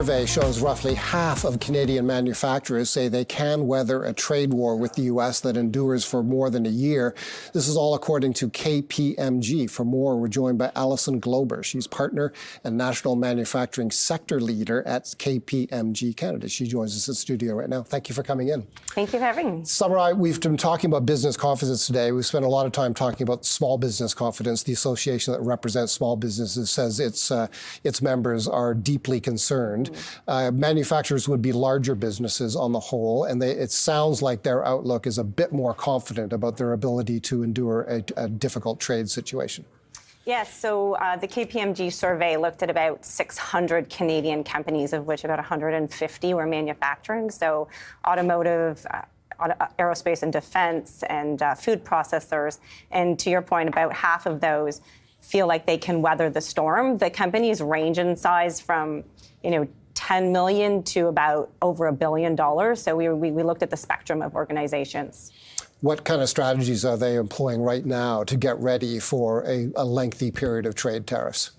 survey shows roughly half of Canadian manufacturers say they can weather a trade war with the U.S. that endures for more than a year. This is all according to KPMG. For more, we're joined by Alison Glober. She's partner and national manufacturing sector leader at KPMG Canada. She joins us in the studio right now. Thank you for coming in. Thank you for having me. Summer, we've been talking about business confidence today. We've spent a lot of time talking about small business confidence. The association that represents small businesses says its members are deeply concerned. Manufacturers would be larger businesses on the whole, and it sounds like their outlook is a bit more confident about their ability to endure a difficult trade situation. Yes, so the KPMG survey looked at about 600 Canadian companies, of which about 150 were manufacturing. So automotive, aerospace and defense, and food processors. And to your point, about half of those feel like they can weather the storm. The companies range in size from, 10 million to about over $1 billion. So we looked at the spectrum of organizations. What kind of strategies are they employing right now to get ready for a lengthy period of trade tariffs?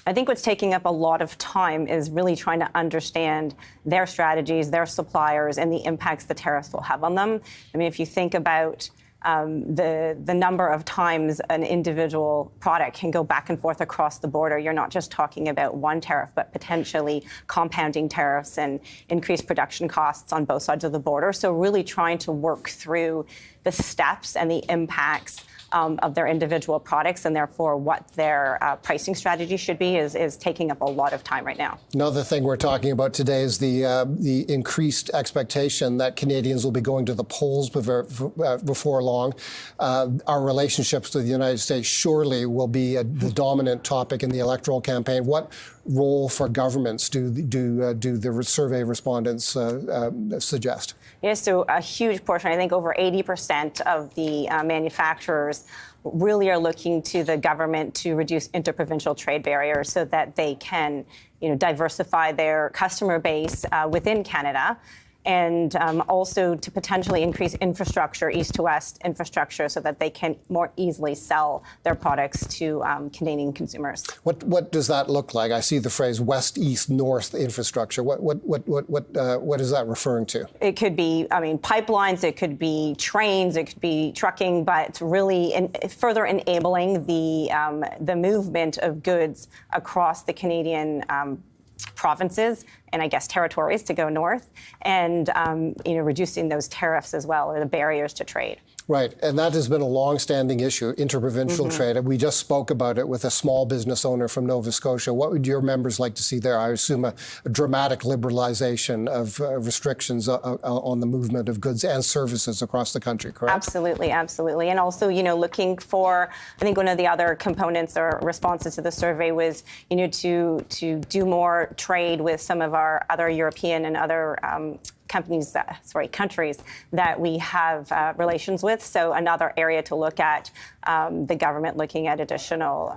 I think what's taking up a lot of time is really trying to understand their strategies, their suppliers, and the impacts the tariffs will have on them. I mean, if you think about the number of times an individual product can go back and forth across the border, you're not just talking about one tariff, but potentially compounding tariffs and increased production costs on both sides of the border. So really trying to work through the steps and the impacts of their individual products, and therefore what their pricing strategy should be is taking up a lot of time right now. Another thing we're talking about today is the increased expectation that Canadians will be going to the polls before long. Our relationships with the United States surely will be the dominant topic in the electoral campaign. What role for governments do the survey respondents suggest? Yes, so a huge portion, I think over 80% of the manufacturers really are looking to the government to reduce interprovincial trade barriers so that they can, diversify their customer base within Canada. And also to potentially increase infrastructure, east to west infrastructure, so that they can more easily sell their products to Canadian consumers. What does that look like? I see the phrase west, east, north infrastructure. What is that referring to? It could be, pipelines. It could be trains. It could be trucking. But it's really further enabling the movement of goods across the Canadian provinces and I guess territories to go north, and reducing those tariffs as well, or the barriers to trade. Right, and that has been a long-standing issue, interprovincial trade. And we just spoke about it with a small business owner from Nova Scotia. What would your members like to see there? I assume a dramatic liberalization of restrictions on the movement of goods and services across the country, correct? Absolutely, absolutely. And also, looking for, I think one of the other components or responses to the survey was, to do more trade with some of our other European and other countries that we have relations with. So another area to look at, the government looking at additional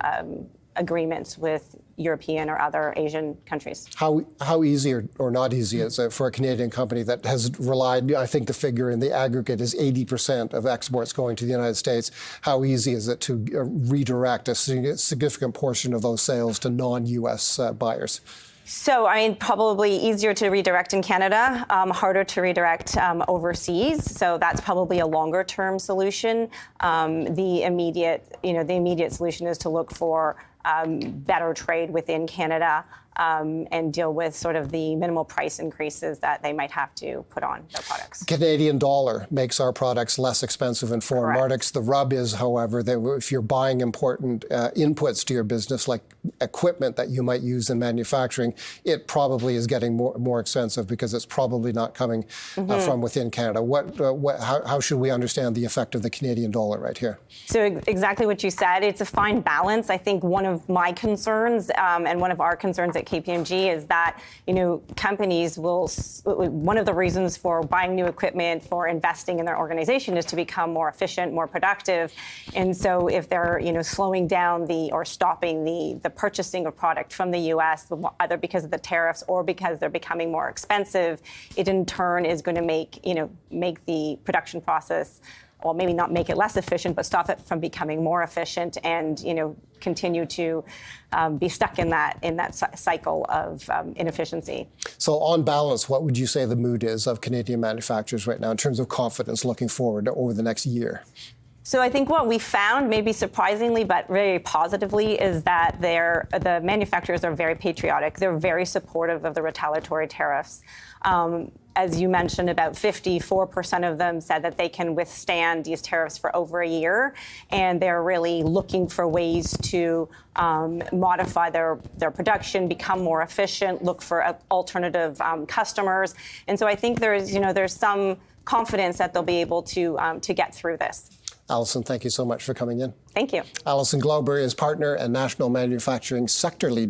agreements with European or other Asian countries. How easy or not easy is it for a Canadian company that has relied, I think the figure in the aggregate is 80% of exports going to the United States. How easy is it to redirect a significant portion of those sales to non-U.S. buyers? So, probably easier to redirect in Canada, harder to redirect overseas. So that's probably a longer-term solution. The immediate solution is to look for better trade within Canada and deal with sort of the minimal price increases that they might have to put on their products. Canadian dollar makes our products less expensive in foreign markets. The rub is, however, that if you're buying important inputs to your business, like equipment that you might use in manufacturing, it probably is getting more expensive because it's probably not coming from within Canada. How should we understand the effect of the Canadian dollar right here? So exactly what you said. It's a fine balance. I think one of my concerns and one of our concerns at KPMG is that, companies will, one of the reasons for buying new equipment, for investing in their organization is to become more efficient, more productive. And so if they're, slowing down or stopping the purchasing of product from the U.S., either because of the tariffs or because they're becoming more expensive, it in turn is going to make the production process well, maybe not make it less efficient, but stop it from becoming more efficient, and continue to be stuck in that cycle of inefficiency. So on balance, what would you say the mood is of Canadian manufacturers right now in terms of confidence looking forward over the next year? So I think what we found, maybe surprisingly, but very positively, is that the manufacturers are very patriotic. They're very supportive of the retaliatory tariffs. As you mentioned, about 54% of them said that they can withstand these tariffs for over a year, and they're really looking for ways to modify their production, become more efficient, look for alternative customers. And so I think there's some confidence that they'll be able to get through this. Alison, thank you so much for coming in. Thank you. Alison Glober is partner and national manufacturing sector leader.